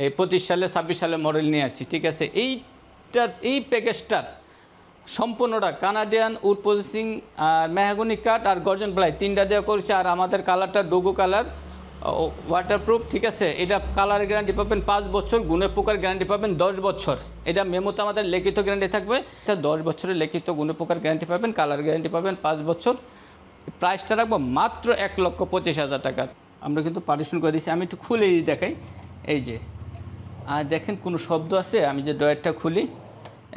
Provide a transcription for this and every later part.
এই 25 সালে 26 সালের মডেল নিয়ে আসছি, ঠিক আছে। এই প্যাকেজটার সম্পূর্ণটা Canadian would processing R mahogany কাঠ আর গর্জন প্লাই তিনটা দেওয়া করেছে। আর আমাদের কালারটা ডোগো কালার, ওয়াটারপ্রুফ, ঠিক আছে। এটা কালার গ্যারান্টি পাবেন 5 বছর, গুণে পোকার গ্যারান্টি পাবেন 10 বছর। এটা মেমোতে আমাদের লিখিত গ্যারান্টি থাকবে, এটা 10 বছরের লিখিত গুণে পোকার গ্যারান্টি পাবেন, কালার গ্যারান্টি পাবেন 5 বছর। প্রাইসটা রাখবো মাত্র 1,25,000 টাকা। আমরা কিন্তু পার্টিশন করে দিচ্ছি। আমি একটু খুলে দেখাই, এই যে আর দেখেন কোনো শব্দ আছে, আমি যে ডয়ারটা খুলি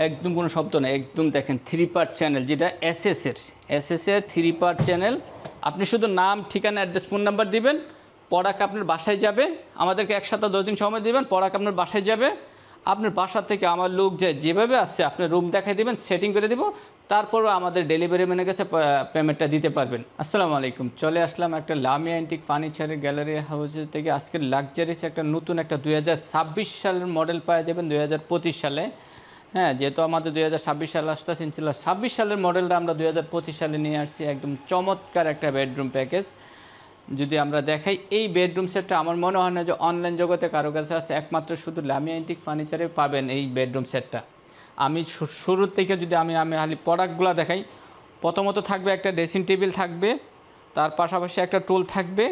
একদম কোনো শব্দ নেই, একদম দেখেন 3 পার্ট চ্যানেল, যেটা এসএসের 3 পার্ট চ্যানেল। আপনি শুধু নাম, ঠিকানা, অ্যাড্রেস, ফোন নাম্বার দিবেন, প্রোডাক্ট আপনার বাসায় যাবে। আমাদেরকে 1 সপ্তাহ 10 দিন সময় দেবেন, প্রোডাক্ট আপনার বাসায় যাবে। আপনার বাসা থেকে আমার লোক যায় যেভাবে আসছে আপনার রুম দেখাই দেবেন, সেটিং করে দেবো, তারপরও আমাদের ডেলিভারি ম্যানের কাছে পেমেন্টটা দিতে পারবেন। আসসালামু আলাইকুম, চলে আসলাম একটা লামিয়া অ্যান্টিক ফার্নিচারের গ্যালারি হাউসের থেকে। আজকের লাক্সারিস একটা নতুন একটা 2026 সালের মডেল পাওয়া যাবেন 2025 সালে। হ্যাঁ, যেহেতু আমাদের 2026 সাল আসতেছে, ইনশাআল্লাহ 26 সালের মডেলটা আমরা 2025 সালে নিয়ে আসছি। একদম চমৎকার একটা বেডরুম প্যাকেজ। যদি আমরা দেখাই এই বেডরুম সেটটা, আমার মনে হয় না যে অনলাইন জগতে কারো কাছে আছে, একমাত্র শুধু লামিয়া অ্যান্টিক ফার্নিচারে পাবেন এই বেডরুম সেটটা। আমি শুরুর থেকে যদি আমি খালি প্রোডাক্টগুলো দেখাই, প্রথমত থাকবে একটা ড্রেসিং টেবিল থাকবে, তার পাশাপাশি একটা টুল থাকবে,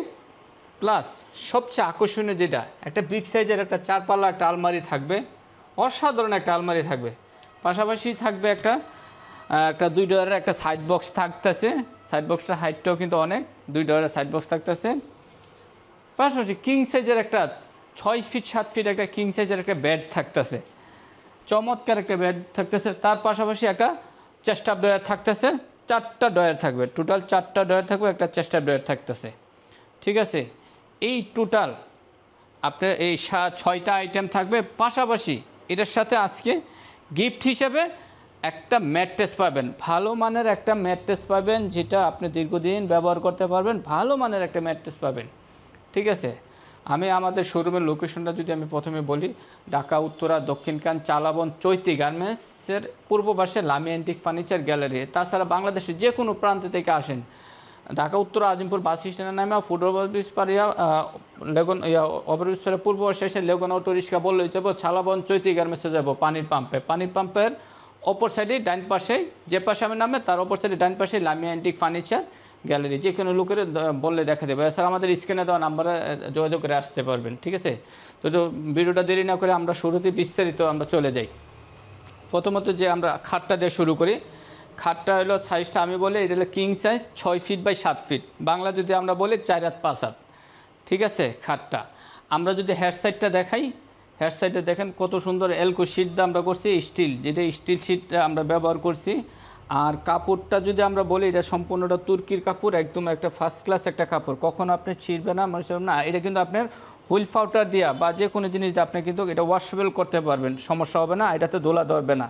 প্লাস সবচেয়ে আকর্ষণীয় যেটা একটা বিগ সাইজের একটা 4 পাল্লা একটা আলমারি থাকবে, অসাধারণ একটা আলমারি থাকবে। পাশাপাশি থাকবে একটা 2 ডয়ারের একটা সাইড বক্স থাকতেছে। সাইড বক্সটার হাইটটাও কিন্তু অনেক, 2 ডয়ারের সাইড বক্স থাকতেছে। পাশাপাশি কিং সাইজের একটা 6 ফিট 7 ফিট একটা কিং সাইজের একটা বেড থাকতেছে, চমৎকার একটা বেড থাকতেছে। তার পাশাপাশি একটা চেস্ট আপ ডয়ার থাকতেছে, 4টা ডয়ার থাকবে, টোটাল 4টা ডয়ার থাকবে, একটা চেস্ট আপ ডয়ার থাকতেছে, ঠিক আছে। এই টোটাল আপনার এই 6টা আইটেম থাকবে। পাশাপাশি এটার সাথে আজকে গিফট হিসেবে একটা ম্যাট্রেস পাবেন, ভালো মানের একটা ম্যাট্রেস পাবেন, যেটা আপনি দীর্ঘদিন ব্যবহার করতে পারবেন, ভালো মানের একটা ম্যাট্রেস পাবেন, ঠিক আছে। আমি আমাদের শোরুমের লোকেশনটা যদি আমি প্রথমে বলি, ঢাকা উত্তরা দক্ষিণকান চালাবন চৈতি গার্মেন্টসের পূর্ব পাশে লামিয়া অ্যান্টিক ফার্নিচার গ্যালারি। তাছাড়া বাংলাদেশের যে কোনো প্রান্ত থেকে আসেন, ঢাকা উত্তর আজিমপুর বাস স্ট্যান্ডের নামে ফুটবল ব্রিজ পারিয়া ওভারব্রিজ পারে পূর্ব পাশে এসে লেগুন অটো রিক্সা বললেই যাবো, চালাবন চৈতি গার্মেন্টসে যাবো, পানির পাম্পের অপর সাইডে ডাইন পাশে, যে পাশে আমি নামে তার অপর সাইডে ডাইন পাশে লামিয়া অ্যান্টিক ফার্নিচার গ্যালারি। যে কোনো লোকের বললে দেখা দেবে। এছাড়া আমাদের স্ক্রিনে দেওয়া নাম্বারে যোগাযোগ করে আসতে পারবেন, ঠিক আছে। তো ভিডিওটা দেরি না করে আমরা শুরুতে বিস্তারিত আমরা চলে যাই। প্রথমত যে আমরা খাটটা দিয়ে শুরু করি। খাটটা হলো সাইজটা আমি বলি, এটা হলো king size, 6 feet by 7 feet, Bangla যদি আমরা বলি 4 হাত 5 হাত, ঠিক আছে। খাটটা আমরা যদি হেড সাইডটা দেখাই, হেড সাইডে দেখেন কত সুন্দর এলকো শিট দিয়ে আমরা করছি, স্টিল, যেটা স্টিল শিটটা আমরা ব্যবহার করছি। আর কাপড়টা যদি আমরা বলি, এটা সম্পূর্ণটা তুর্কির কাপড়, একদম একটা ফার্স্ট ক্লাস একটা কাপড়, কখনো আপনি ছিঁড়বে না না। এটা কিন্তু আপনার হুইল পাউডার দিয়া বা যে কোনো জিনিস দিয়ে আপনি কিন্তু এটা ওয়াশেবল করতে পারবেন, সমস্যা হবে না, এটাতে দোলা ধরবে না।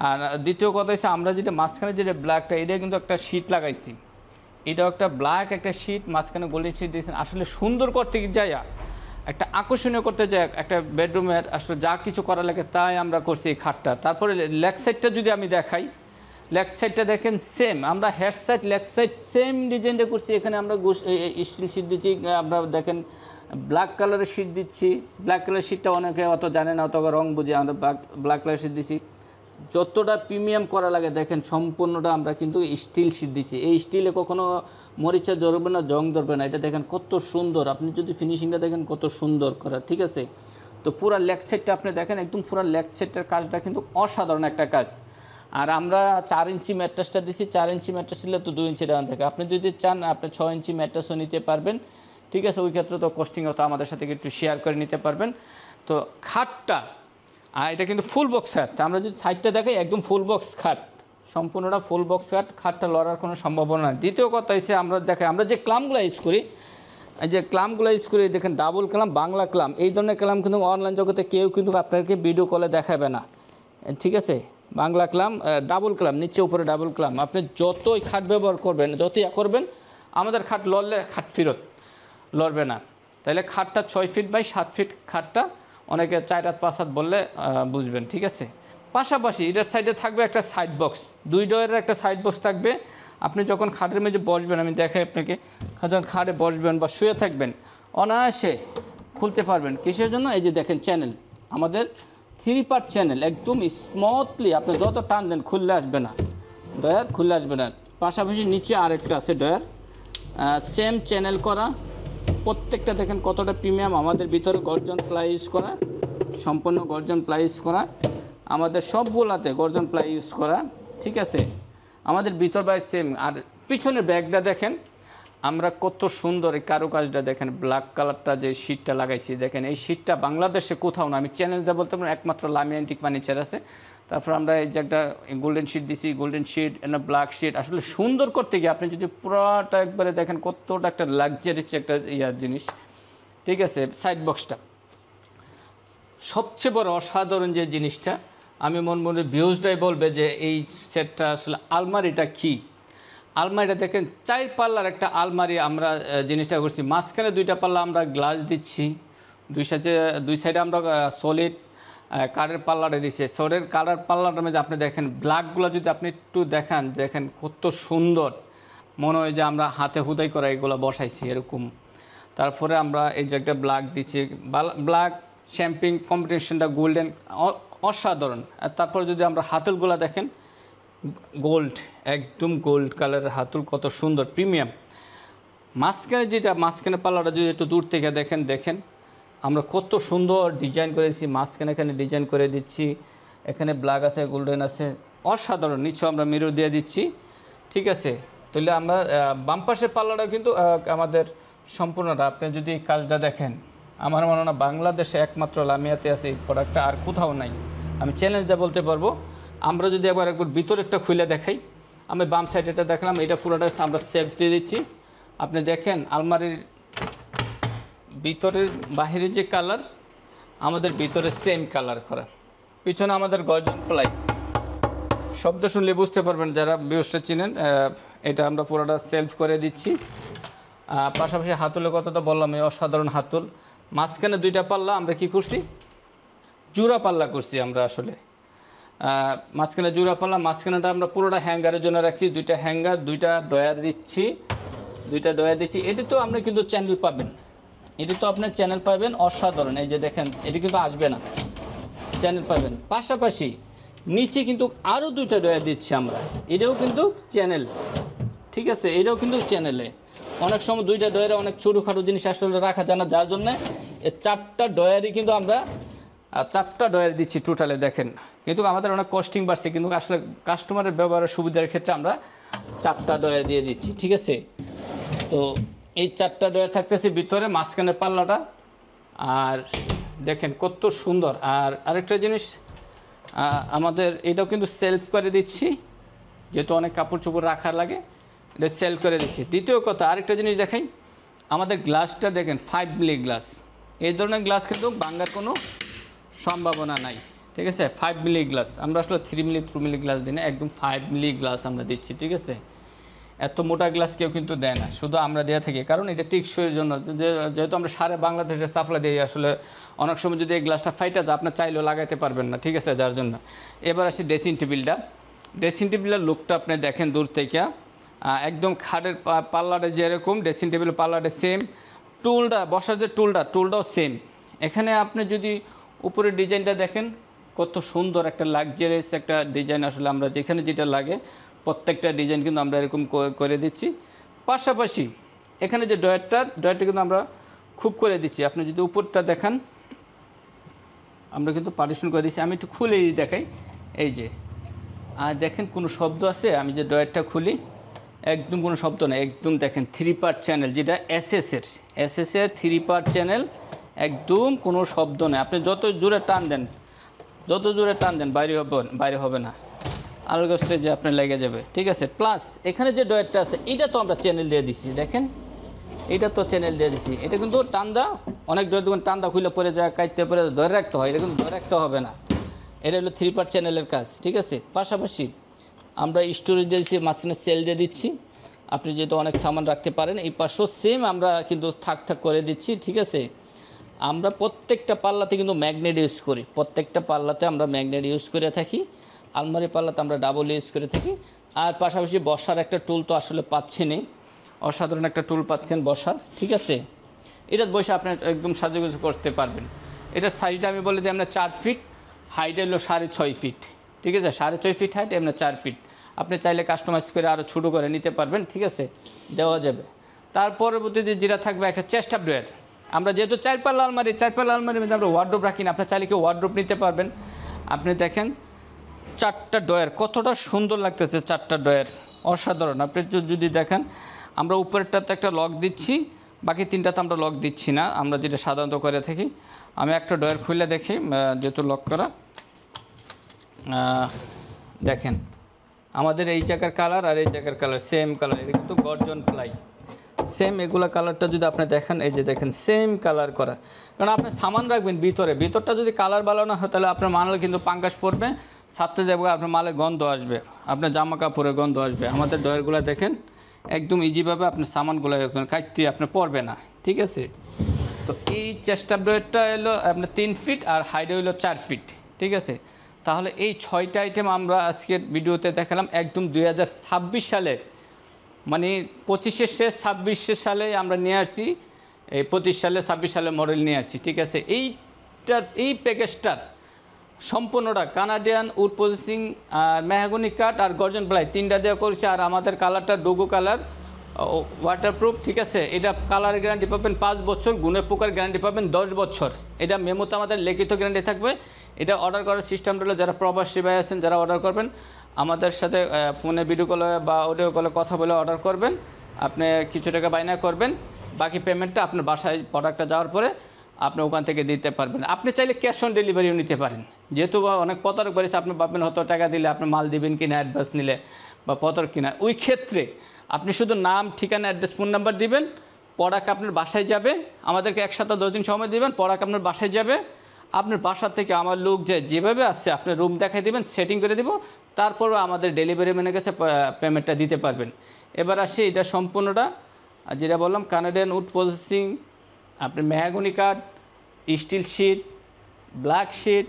আর দ্বিতীয় কথা হচ্ছে, আমরা যেটা মাঝখানে যেটা ব্ল্যাকটা, এটা কিন্তু একটা শীট লাগাইছি, এটাও একটা ব্ল্যাক একটা শীট, মাঝখানে গোল্ডেন শীট দিয়েছেন। আসলে সুন্দর করতে যায়, একটা আকর্ষণীয় করতে যায় একটা বেডরুমের, আসলে যা কিছু করা লাগে তাই আমরা করছি এই খাটটা। তারপরে লেগ সাইডটা যদি আমি দেখাই, লেগ সাইডটা দেখেন সেম, আমরা head side leg side same ডিজাইনটা করছি। এখানে আমরা স্টিল শীট দিচ্ছি, আমরা দেখেন ব্ল্যাক কালারের শীট দিচ্ছি। ব্ল্যাক কালারের শীটটা অনেকে অত জানে না, অত রং বুঝে, আমরা ব্ল্যাক কালারের শীট দিচ্ছি। যতটা প্রিমিয়াম করা লাগে দেখেন, সম্পূর্ণটা আমরা কিন্তু স্টিল শীট দিচ্ছি। এই স্টিলে কখনো মরিচা ধরবে না, জং ধরবে না। এটা দেখেন কত সুন্দর, আপনি যদি ফিনিশিংটা দেখেন কত সুন্দর করা, ঠিক আছে। তো পুরো লেগ সাইডটা আপনি দেখেন, একদম পুরো লেগ সাইডটার কাজটা কিন্তু অসাধারণ একটা কাজ। আর আমরা 4 ইঞ্চি ম্যাট্রেসটা দিচ্ছি, 4 ইঞ্চি ম্যাট্রেস দিলে তো 2 ইঞ্চি ডাউন থাকে। আপনি যদি চান আপনি 6 ইঞ্চি ম্যাট্রেসও নিতে পারবেন, ঠিক আছে। ওই ক্ষেত্রে তো কস্টিংও তো আমাদের সাথে একটু শেয়ার করে নিতে পারবেন। তো খাটটা, আর এটা কিন্তু ফুল বক্স খাট, আমরা যদি সাইডটা দেখাই একদম ফুল বক্স খাট, সম্পূর্ণটা ফুল বক্স খাট, খাটটা লড়ার কোনো সম্ভাবনা নেই। দ্বিতীয় কথা হচ্ছে, আমরা দেখাই আমরা যে ক্লামগুলো ইউজ করি, এই যে ক্লামগুলো ইউজ করি দেখেন, ডাবল ক্লাম, বাংলা ক্লাম, এই ধরনের ক্লাম কিন্তু অনলাইন জগতে কেউ কিন্তু আপনাকে ভিডিও কলে দেখাবে না, ঠিক আছে। বাংলা ক্লাম, ডাবল ক্লাম, নিচে উপরে ডাবল ক্লাম, আপনি যতই খাট ব্যবহার করবেন, যতই করবেন, আমাদের খাট লড়লে খাট ফেরত লড়বে না। তাহলে খাটটা 6 ফিট বাই 7 ফিট খাটটা, অনেকে 4 হাত 5 হাত বললে বুঝবেন, ঠিক আছে। পাশাপাশি এটার সাইডে থাকবে একটা সাইড বক্স, 2 ডয়ারের একটা সাইড বক্স থাকবে। আপনি যখন খাটের মেঝে বসবেন, আমি দেখাই আপনাকে, যখন খাটে বসবেন বা শুয়ে থাকবেন, অনায়াসে খুলতে পারবেন। কিসের জন্য? এই যে দেখেন চ্যানেল, আমাদের 3 পার্ট চ্যানেল, একদম স্মুথলি আপনি যত টান দেন খুললে আসবে না, ডয়ার খুললে আসবে না। পাশাপাশি নিচে আরেকটা আছে ডয়ার, সেম চ্যানেল করা, প্রত্যেকটা দেখেন কতটা প্রিমিয়াম। আমাদের ভিতরে গর্জন প্লাই ইউজ করা, সম্পূর্ণ গর্জন প্লাই ইউজ করা, আমাদের সবগুলাতে গর্জন প্লাই ইউজ করা, ঠিক আছে। আমাদের ভিতর বাইরে সেম। আর পিছনের ব্যাগটা দেখেন আমরা কত সুন্দর, এই কারুকাজটা দেখেন, ব্ল্যাক কালারটা যে শীটটা লাগাইছি দেখেন, এই শীটটা বাংলাদেশে কোথাও না, আমি চ্যালেঞ্জটা বলতে পারি, একমাত্র লামিয়া অ্যান্টিক ফার্নিচার আছে। তারপর আমরা এই যে একটা গোল্ডেন শিট দিছি, golden sheet and black sheet. আসলে সুন্দর করতে গিয়ে আপনি যদি পুরোটা একবারে দেখেন কতটা একটা লাক্সারিস একটা জিনিস, ঠিক আছে। সাইড বক্সটা সবচেয়ে বড় অসাধারণ যে জিনিসটা, আমি মনে ভিউজটাই বলবে যে এই সেটটা আসলে আলমারিটা কি। আলমারিটা দেখেন 4 পাল্লার একটা আলমারি আমরা জিনিসটা করছি। মাঝখানে 2টা পাল্লা আমরা গ্লাস দিচ্ছি, দুই সাইডে আমরা সলিড কাঠের পাল্লাটা দিচ্ছি। সলিড কাঠের পাল্লাটার মধ্যে আপনি দেখেন ব্ল্যাকগুলো যদি আপনি একটু দেখেন কত সুন্দর, মনে হয় যে আমরা হাতে হুদাই করা এগুলো বসাইছি এরকম। তারপরে আমরা এই যে একটা ব্ল্যাক দিচ্ছি, ব্ল্যাক শ্যাম্পিং কম্বিনেশনটা গোল্ডেন, অসাধারণ। আর তারপরে যদি আমরা হাতলগুলো দেখেন গোল্ড, একদম গোল্ড কালারের হাতল, কত সুন্দর প্রিমিয়াম। মাঝখানে পাল্লাটা যদি একটু দূর থেকে দেখেন আমরা কত সুন্দর ডিজাইন করেছি। মাঝখানে এখানে ডিজাইন করে দিচ্ছি, এখানে ব্ল্যাক আছে, গোল্ডেন আছে, অসাধারণ। নিচেও আমরা মিরর দিয়ে দিচ্ছি, ঠিক আছে। তাহলে আমরা বাম পাশের পাল্লাটা কিন্তু আমাদের সম্পূর্ণটা, আপনি যদি এই কাজটা দেখেন, আমার মনে হয় বাংলাদেশে একমাত্র লামিয়াতে আছে এই প্রোডাক্টটা, আর কোথাও নাই, আমি চ্যালেঞ্জটা বলতে পারবো। আমরা যদি একবার ভিতরেরটা খুলে দেখাই, আমি বাম সাইডে এটা দেখলাম, এটা পুরোটা আমরা সেভ দিয়ে দিচ্ছি। আপনি দেখেন আলমারির ভিতরের বাহিরের যে কালার, আমাদের ভিতরে সেম কালার করা। পিছনে আমাদের গর্জন প্লাই, শব্দ শুনলে বুঝতে পারবেন যারা ভিউজটা চিনেন। এটা আমরা পুরোটা সেলফ করে দিচ্ছি। পাশাপাশি হাতলের কথা তো বললাম, এই অসাধারণ হাতল। মাঝখানে 2টা পাল্লা আমরা কি করছি, জোড়া পাল্লা করছি আমরা আসলে। মাঝখানে জোড়া পাল্লা, মাঝখানেটা আমরা পুরোটা হ্যাঙ্গারের জন্য রাখছি, 2টা হ্যাঙ্গার, 2টা ডয়ার দিচ্ছি, এটি তো আপনি কিন্তু চ্যানেল পাবেন, এটি তো আপনার চ্যানেল পাবেন অসাধারণ। এই যে দেখেন এটি কিন্তু আসবে না, চ্যানেল পাবেন। পাশাপাশি নিচে কিন্তু আরও 2টা ডয়ার দিচ্ছি আমরা, এটাও কিন্তু চ্যানেল, ঠিক আছে। এটাও কিন্তু চ্যানেলে অনেক সময় 2টা ডয়ারে অনেক ছোটোখাটো জিনিস আসলে রাখা যায় না, যার জন্যে এই 4টা ডয়ারই কিন্তু আমরা 4টা ডয়ার দিচ্ছি টোটালে দেখেন। কিন্তু আমাদের অনেক কস্টিং বাড়ছে, কিন্তু আসলে কাস্টমারের ব্যবহারের সুবিধার ক্ষেত্রে আমরা 4টা ডয়ার দিয়ে দিচ্ছি, ঠিক আছে। তো এই 4টা ডয়ার থাকতেছে ভিতরে, মাঝখানে পাল্লাটা। আর দেখেন কত সুন্দর। আর আরেকটা জিনিস, আমাদের এটাও কিন্তু সেলফ করে দিচ্ছি, যেহেতু অনেক কাপড় চোপড় রাখার লাগে, এটা সেলফ করে দিচ্ছি। দ্বিতীয় কথা, আরেকটা জিনিস দেখাই, আমাদের গ্লাসটা দেখেন 5 মিলি গ্লাস। এই ধরনের গ্লাস কিন্তু ভাঙার কোনো সম্ভাবনা নাই, ঠিক আছে। 5 মিলি গ্লাস, আমরা আসলে 3 মিলি 2 মিলি গ্লাস দিই না, একদম 5 মিলি গ্লাস আমরা দিচ্ছি, ঠিক আছে। এত মোটা গ্লাস কেউ কিন্তু দেয় না, শুধু আমরা দেওয়া থাকি, কারণ এটা টেকসইয়ের জন্য। যেহেতু আমরা সারা বাংলাদেশে সাপ্লাই দিই, আসলে অনেক সময় যদি এই গ্লাসটা ফাইটা যায় আপনার চাইলেও লাগাইতে পারবেন না, ঠিক আছে, যার জন্য। এবার আসি ড্রেসিং টেবিলটা। ড্রেসিং টেবিলের লুকটা আপনি দেখেন দূর থেকে, একদম খাটের পাল্লাটা যেরকম, ড্রেসিং টেবিলের পাল্লাটা সেম, টুলটা বসার যে টুলটাও সেম। এখানে আপনি যদি উপরের ডিজাইনটা দেখেন কত সুন্দর একটা লাক্সারিয়াস একটা ডিজাইন, আসলে আমরা যেখানে যেটা লাগে প্রত্যেকটা ডিজাইন কিন্তু আমরা এরকম করে দিচ্ছি। পাশাপাশি এখানে যে ডয়ারটা কিন্তু আমরা খুব করে দিচ্ছি। আপনি যদি উপরটা দেখান, আমরা কিন্তু পার্টিশন করে দিচ্ছি। আমি একটু খুলেই দেখাই, এই যে আর দেখেন কোনো শব্দ আছে, আমি যে ডয়ারটা খুলি একদম কোনো শব্দ নেই, একদম দেখেন 3 পার্ট চ্যানেল, যেটা এসএসের 3 পার্ট চ্যানেল, একদম কোনো শব্দ নেই। আপনি যত জোরে টান দেন বাইরে হবে না, আলগাস্তে যে আপনার লেগে যাবে, ঠিক আছে। প্লাস এখানে যে ডয়ারটা আছে এটা তো আমরা চ্যানেল দিয়ে দিচ্ছি, দেখেন এটা তো চ্যানেল দিয়ে দিচ্ছি। এটা কিন্তু টান্দা, অনেক ডয়ার দেখুন টান্দা খুলে পড়ে যায়, কাইতে পড়ে ধরে রাখতে হয়, এটা কিন্তু ধরে রাখতে হবে না। এটা হলো 3 পার্ট চ্যানেলের কাজ, ঠিক আছে। পাশাপাশি আমরা স্টোরেজ দিয়ে দিচ্ছি, মাঝখানে সেল দিয়ে দিচ্ছি, আপনি যেহেতু অনেক সামান রাখতে পারেন। এই পাশেও সেম আমরা কিন্তু থাক করে দিচ্ছি, ঠিক আছে। আমরা প্রত্যেকটা পাল্লাতে কিন্তু ম্যাগনেট ইউজ করি, প্রত্যেকটা পাল্লাতে আমরা ম্যাগনেট ইউজ করে থাকি। আলমারি পাল্লাতে আমরা ডাবল ইউজ করে থাকি। আর পাশাপাশি বসার একটা টুল তো আসলে পাচ্ছেনই, অসাধারণ একটা টুল পাচ্ছেন বসার, ঠিক আছে। এটা বসে আপনি একদম সাজুগুজু করতে পারবেন। এটার সাইজটা আমি বলে দিই আপনার 4 ফিট, হাইট হলো 6.5 ফিট, ঠিক আছে, 6.5 ফিট হাইট, আপনার 4 ফিট। আপনি চাইলে কাস্টমাইজ করে আরও ছোটো করে নিতে পারবেন, ঠিক আছে, দেওয়া যাবে। তার পরবর্তীতে যেটা থাকবে একটা চেস্ট আপ ড্রয়ার। আমরা যেহেতু 4 পাল্লা আলমারির মধ্যে আমরা ওয়ার্ড্রোব রাখি না, আপনার চাইলে কেউ ওয়ার্ড্রোব নিতে পারবেন। আপনি দেখেন 4টা ড্রয়ার কতটা সুন্দর লাগতেছে, 4টা ড্রয়ার অসাধারণ। আপনি যদি দেখেন আমরা উপরেরটাতে একটা লক দিচ্ছি, বাকি 3টাতে আমরা লক দিচ্ছি না, আমরা যেটা সাধারণত করে থাকি। আমি একটা ড্রয়ার খুলে দেখি, যেহেতু লক করা, দেখেন আমাদের এই জায়গার কালার আর এই জায়গার কালার সেম কালার, এটা কিন্তু গর্জন প্লাই সেম। এগুলো কালারটা যদি আপনি দেখেন, এই যে দেখেন সেম কালার করা, কারণ আপনি সামান রাখবেন ভিতরটা যদি কালার ভালো না হয় তাহলে আপনার মালে কিন্তু পাঙ্কাশ পড়বে, সাথে যাবে আপনার মালে গন্ধ আসবে, আপনার জামা কাপড়ে গন্ধ আসবে। আমাদের ড্রয়ারগুলো দেখেন একদম ইজিভাবে আপনার সামানগুলো কাটতে আপনার পড়বে না, ঠিক আছে। তো এই চেস্ট আপ ড্রয়ারটা হলো আপনার 3 ফিট আর হাইট হলো 4 ফিট, ঠিক আছে। তাহলে এই 6টা আইটেম আমরা আজকের ভিডিওতে দেখালাম, একদম 2026 সালে, মানে 25-এর শেষ 26 সালে আমরা নিয়ে আসছি, এই 25 সালে 26 সালে মডেল নিয়ে আসছি, ঠিক আছে। এই প্যাকেজটার সম্পূর্ণটা Canadian would processing R mahogany কাঠ আর গর্জন প্লাই 3টা দেওয়া করেছে। আর আমাদের কালারটা ডোগো কালার, ওয়াটারপ্রুফ, ঠিক আছে। এটা কালারের গ্যারান্টি পাবেন 5 বছর, গুণে পোকার গ্যারান্টি পাবেন 10 বছর। এটা মেমোতে আমাদের লিখিত গ্যারান্টি থাকবে। এটা অর্ডার করার সিস্টেমটা হলো, যারা প্রবাসী ভাই আছেন যারা অর্ডার করবেন, আমাদের সাথে ফোনে ভিডিও কলে বা অডিও কলে কথা বলে অর্ডার করবেন। আপনি কিছু টাকা বায়না করবেন, বাকি পেমেন্টটা আপনার বাসায় প্রোডাক্টটা যাওয়ার পরে আপনি ওখান থেকে দিতে পারবেন। আপনি চাইলে ক্যাশ অন ডেলিভারিও নিতে পারেন, যেহেতু অনেক প্রতারক বেড়েছে, আপনি ভাববেন হয়তো টাকা দিলে আপনি মাল দিবেন কিনা, অ্যাডভান্স নিলে বা প্রতারক কিনা। ওই ক্ষেত্রে আপনি শুধু নাম, ঠিকানা, অ্যাড্রেস, ফোন নাম্বার দিবেন, প্রোডাক্ট আপনার বাসায় যাবে। আমাদেরকে 1 সপ্তাহ 10 দিন সময় দিবেন, প্রোডাক্ট আপনার বাসায় যাবে। আপনার বাসা থেকে আমার লোক যেভাবে আসছে আপনার রুম দেখাই দিবেন, সেটিং করে দিব, তারপরও আমাদের ডেলিভারি ম্যানের কাছে পেমেন্টটা দিতে পারবেন। এবার আসি এটা সম্পূর্ণটা যেটা বললাম, কানাডিয়ান উড প্রসেসিং, আপনি মেহগনি কাঠ, স্টিল শিট, ব্ল্যাক শিট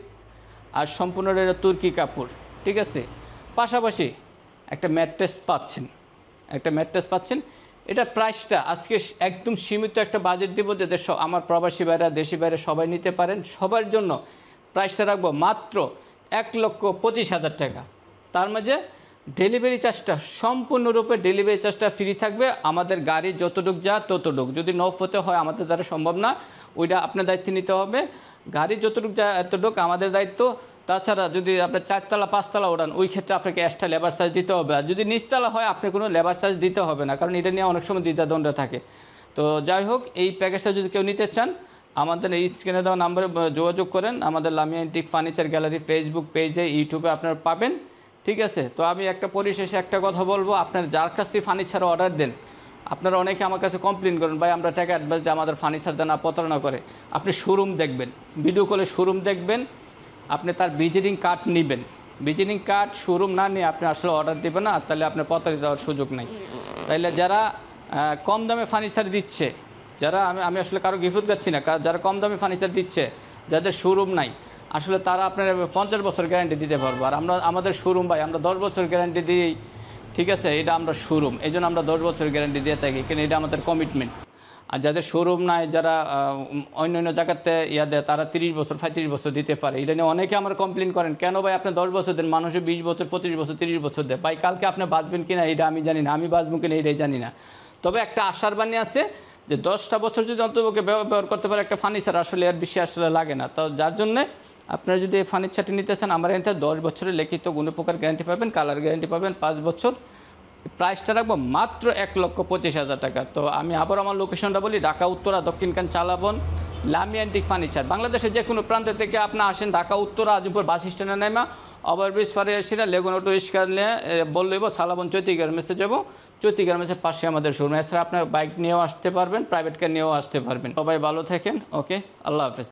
আর সম্পূর্ণটা এটা তুর্কি কাপড়, ঠিক আছে। পাশাপাশি একটা ম্যাট্রেস পাচ্ছেন। এটা প্রাইসটা আজকে একদম সীমিত একটা বাজেট দিব, যাতে আমার প্রবাসী ভাইরা, দেশি ভাইরা সবাই নিতে পারেন। সবার জন্য প্রাইসটা রাখবো মাত্র 1,25,000 টাকা। তার মাঝে ডেলিভারি চার্জটা সম্পূর্ণরূপে ডেলিভারি চার্জটা ফ্রি থাকবে। আমাদের গাড়ি যতটুক যা ততটুক, যদি নফতে হয় আমাদের দ্বারা সম্ভব না, ওইটা আপনার দায়িত্ব নিতে হবে। গাড়ি যতটুক যা এতটুক আমাদের দায়িত্ব। তাছাড়া যদি আপনার 4তলা 5তলা ওড়ান, ওই ক্ষেত্রে আপনাকে এক্সট্রা লেবার চার্জ দিতে হবে। আর যদি নিচতলা হয় আপনার কোনো লেবার চার্জ দিতে হবে না, কারণ এটা নিয়ে অনেক সময় দ্বিধাদ্বন্দ্ব থাকে। তো যাই হোক, এই প্যাকেজটা যদি কেউ নিতে চান, আমাদের এই স্ক্রিনে দেওয়া নাম্বারে যোগাযোগ করেন। আমাদের Lamia antique furniture gallery Facebook পেজে, ইউটিউবে আপনারা পাবেন, ঠিক আছে। তো আমি একটা পরিশেষে একটা কথা বলবো, আপনার যার কাছ থেকে ফার্নিচার অর্ডার দেন, আপনারা অনেকে আমার কাছে কমপ্লেন করেন, ভাই আমরা টাকা অ্যাডভান্স দিয়ে আমাদের ফার্নিচার দেন, প্রতারণা করে। আপনি শোরুম দেখবেন, ভিডিও কলে শোরুম দেখবেন, আপনি তার ভিজিটিং কার্ড নেবেন। ভিজিটিং কার্ড শোরুম না নিয়ে আপনি আসলে অর্ডার দেবেন না, তাহলে আপনার প্রতারিত হওয়ার সুযোগ নেই। তাইলে যারা কম দামে ফার্নিচার দিচ্ছে, যারা আমি আসলে কারো গিফট যাচ্ছি না, যারা কম দামে ফার্নিচার দিচ্ছে, যাদের শোরুম নাই, আসলে তারা আপনার 50 বছর গ্যারান্টি দিতে পারবো। আর আমাদের শোরুম ভাই, আমরা 10 বছর গ্যারান্টি দিই, ঠিক আছে। এটা আমরা শোরুম, এই জন্য আমরা 10 বছর গ্যারান্টি দিয়ে থাকি, কারণ এটা আমাদের কমিটমেন্ট। আর যাদের শোরুম নাই, যারা অন্য জায়গাতে দেয়, তারা 30 বছর 35 বছর দিতে পারে। এটা নিয়ে অনেকে আমার কমপ্লেন করেন, কেন ভাই আপনি 10 বছর দেন, মানুষে 20 বছর 25 বছর 30 বছর দেয়। ভাই কালকে আপনি বাঁচবেন কিনা এটা আমি জানি না, আমি বাঁচবো কিনা এটাই জানি না। তবে একটা আশার বাণী আছে যে 10টা বছর যদি অন্তপক্ষে ব্যবহার করতে পারে একটা ফার্নিচার, আসলে এর বেশি আসলে লাগে না। তো যার জন্যে আপনারা যদি এই ফার্নিচারটি নিতে চান, আমার এখানে 10 বছরের লিখিত গুণপোকার গ্যারান্টি পাবেন, কালার গ্যারান্টি পাবেন 5 বছর। প্রাইসটা রাখবো মাত্র 1,25,000 টাকা। তো আমি আবার আমার লোকেশনটা বলি, ঢাকা উত্তরা দক্ষিণখান চালাবন, লামিয়া এন্টিক ফার্নিচার। বাংলাদেশের যে কোনো প্রান্ত থেকে আপনি আসেন, ঢাকা উত্তরা আজিমপুর বাস স্ট্যান্ডে নেমা ওভারব্রিজ পারে এসে লেগুন অটো রিক্সা নিয়ে বললেই সালাবন চৈতি গার্মেন্টসে যাবো। চৈতি গার্মেন্টসের পাশে আমাদের শোরুম। এছাড়া আপনার বাইক নিয়েও আসতে পারবেন, প্রাইভেট কার নিয়েও আসতে পারবেন। সবাই ভালো থাকেন, ওকে, আল্লাহ হাফেজ।